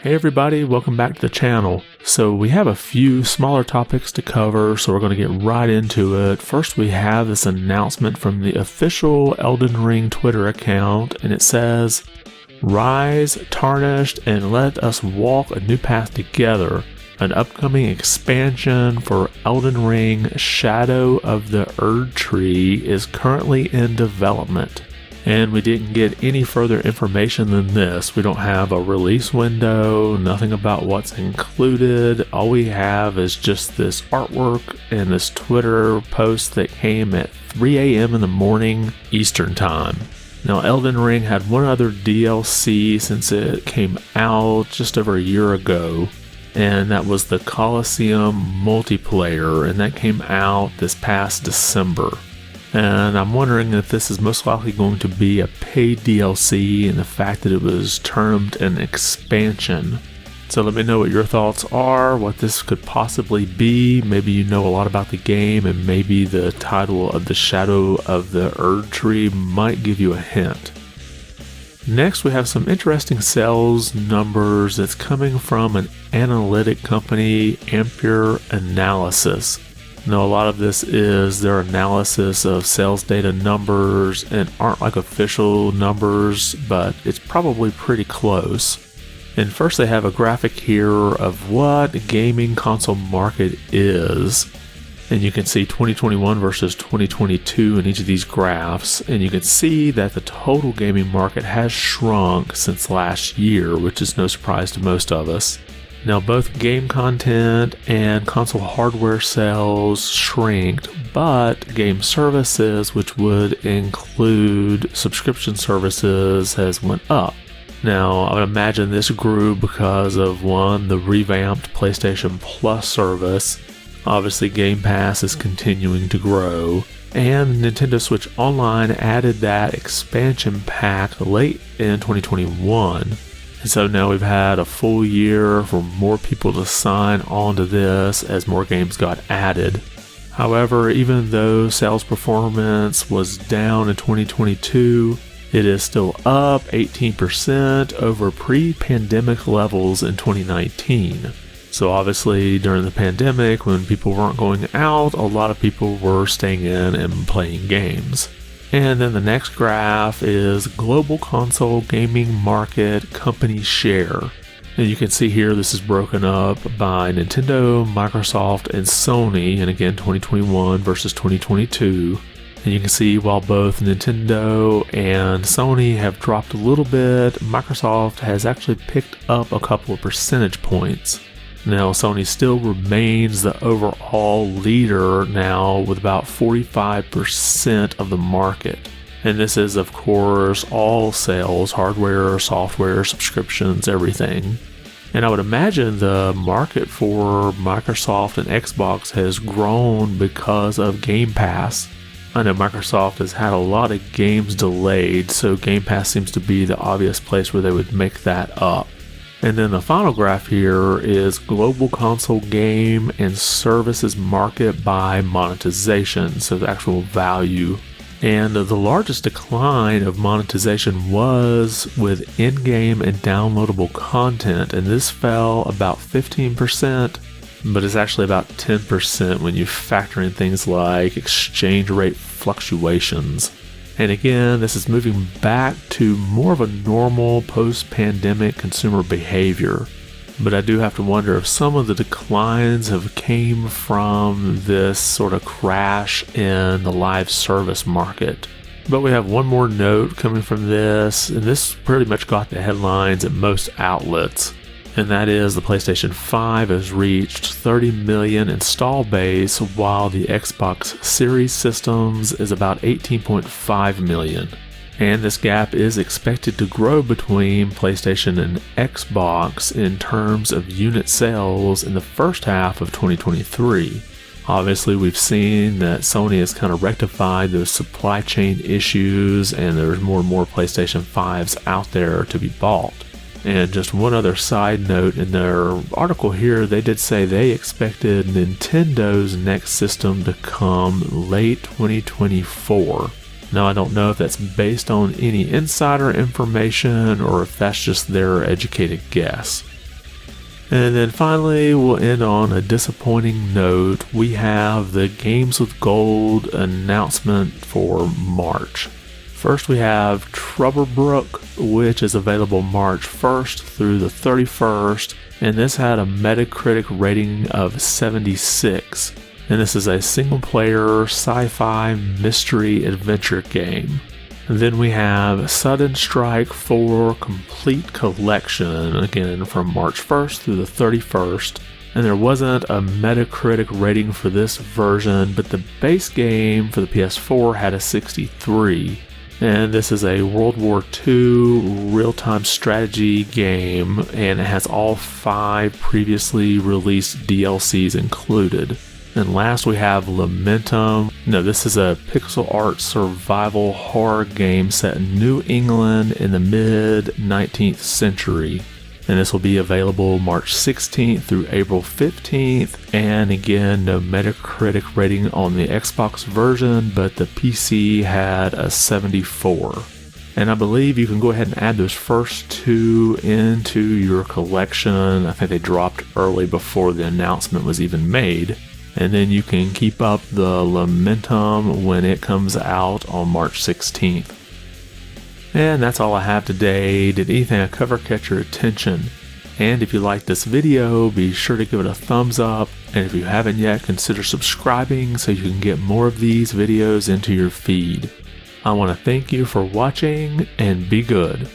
Hey everybody, welcome back to the channel. So we have a few smaller topics to cover, so we're going to get right into it. First, we have this announcement from the official Elden Ring Twitter account, and it says, "Rise, tarnished, and let us walk a new path together. An upcoming expansion for Elden Ring Shadow of the Erdtree is currently in development." And we didn't get any further information than this. We don't have a release window, nothing about what's included. All we have is just this artwork and this Twitter post that came at 3 a.m. in the morning Eastern time. Now, Elden Ring had one other DLC since it came out just over a year ago, and that was the Colosseum multiplayer, and that came out this past December. And I'm wondering if this is most likely going to be a paid DLC, and the fact that it was termed an expansion. So let me know what your thoughts are, what this could possibly be. Maybe you know a lot about the game, and maybe the title of the Shadow of the Erdtree might give you a hint. Next, we have some interesting sales numbers that's coming from an analytic company, Ampere Analysis. Now, a lot of this is their analysis of sales data numbers and aren't like official numbers, but it's probably pretty close. And first, they have a graphic here of what the gaming console market is. And you can see 2021 versus 2022 in each of these graphs. And you can see that the total gaming market has shrunk since last year, which is no surprise to most of us. Now, both game content and console hardware sales shrinked, but game services, which would include subscription services, has went up. Now, I would imagine this grew because of, one, the revamped PlayStation Plus service. Obviously, Game Pass is continuing to grow, and Nintendo Switch Online added that expansion pack late in 2021. So now we've had a full year for more people to sign on to this as more games got added. However, even though sales performance was down in 2022, it is still up 18% over pre-pandemic levels in 2019. So obviously during the pandemic, when people weren't going out, a lot of people were staying in and playing games. And then the next graph is global console gaming market company share. And you can see here this is broken up by Nintendo, Microsoft, and Sony, and again 2021 versus 2022. And you can see while both Nintendo and Sony have dropped a little bit, Microsoft has actually picked up a couple of percentage points. Now, Sony still remains the overall leader now with about 45% of the market. And this is, of course, all sales, hardware, software, subscriptions, everything. And I would imagine the market for Microsoft and Xbox has grown because of Game Pass. I know Microsoft has had a lot of games delayed, so Game Pass seems to be the obvious place where they would make that up. And then the final graph here is global console game and services market by monetization, so the actual value. And the largest decline of monetization was with in-game and downloadable content, and this fell about 15%, but it's actually about 10% when you factor in things like exchange rate fluctuations. And again, this is moving back to more of a normal post-pandemic consumer behavior. But I do have to wonder if some of the declines have came from this sort of crash in the live service market. But we have one more note coming from this, and this pretty much got the headlines at most outlets. And that is the PlayStation 5 has reached 30 million install base, while the Xbox Series systems is about 18.5 million. And this gap is expected to grow between PlayStation and Xbox in terms of unit sales in the first half of 2023. Obviously, we've seen that Sony has kind of rectified those supply chain issues, and there's more and more PlayStation 5s out there to be bought. And just one other side note, in their article here, they did say they expected Nintendo's next system to come late 2024. Now, I don't know if that's based on any insider information or if that's just their educated guess. And then finally, we'll end on a disappointing note. We have the Games with Gold announcement for March. First, we have Troublebrook, which is available March 1st through the 31st, and this had a Metacritic rating of 76. And this is a single-player sci-fi mystery adventure game. And then we have Sudden Strike 4 Complete Collection, again from March 1st through the 31st. And there wasn't a Metacritic rating for this version, but the base game for the PS4 had a 63. And this is a World War II real-time strategy game, and it has all 5 previously released DLCs included. And last we have Lamentum. Now this is a pixel art survival horror game set in New England in the mid-19th century. And this will be available March 16th through April 15th. And again, no Metacritic rating on the Xbox version, but the PC had a 74. And I believe you can go ahead and add those first 2 into your collection. I think they dropped early before the announcement was even made. And then you can keep up the Lamentum when it comes out on March 16th. And that's all I have today. Did anything I cover catch your attention? And if you liked this video, be sure to give it a thumbs up. And if you haven't yet, consider subscribing so you can get more of these videos into your feed. I want to thank you for watching, and be good.